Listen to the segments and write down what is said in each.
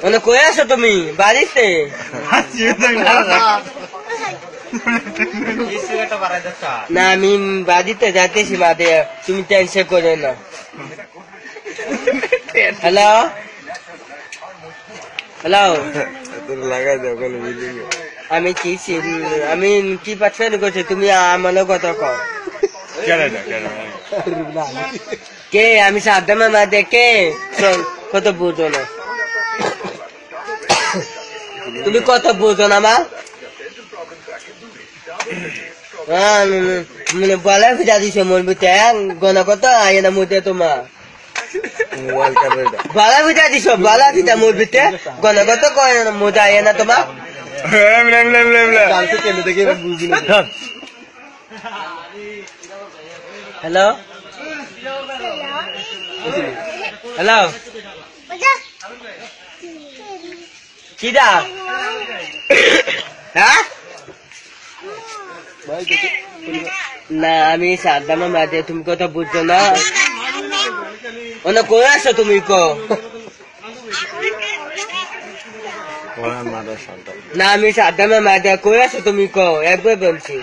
মানে কই আছো তুমি বাড়িতে? না আমি বাড়িতে যাইতেছি মাঠে, তুমি টেনশন করে না। হ্যালো হ্যালো, আমি কি পাচ্ছি করছি, তুমি আমার কথা কর। কে আমি সাদ্দামে মাঝে কে কত বুঝো না, তুমি কত বুঝো না মা? বলা ভিজা দিছে মোর ভিতরে গনা কত আয় না মধ্যে তোমার বালা ভিজা দিছ, বালা ভিজা মোর ভিতরে গনা কত কয় না মজা আয় না তোমার। হ্যালো হ্যালো, কি দা? হ্যাঁ না আমি সাদ্দামে মাঝে, তুমি কথা বুঝছো না। কই আসো তুমি? না আমি সাদ্দামে মাঝে, কই আসো তুমি? একবার বলছি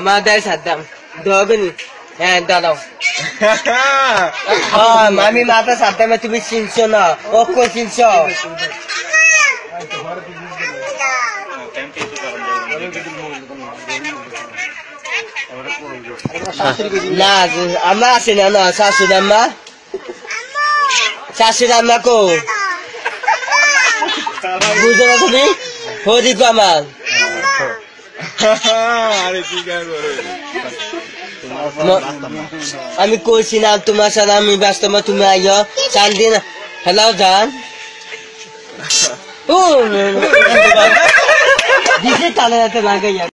মাদায় সাদ্দাম দগনি। হ্যাঁ দাঁড়াও, আমি মাথা সাদ্দামে, তুমি চিনছো না? অক্ষর চিনছো না? আম্মা আছে না? না শাশুড়ি আম্মা, শাশুড়ি আম্মা কো বুঝো না তুমি? হরি গো আমার আমি কইছি না তোমার সাথে আমি ব্যস্ত, তুমি আইও চান্দি না। হ্যালো জান, দিছে তালে লাগাইয়া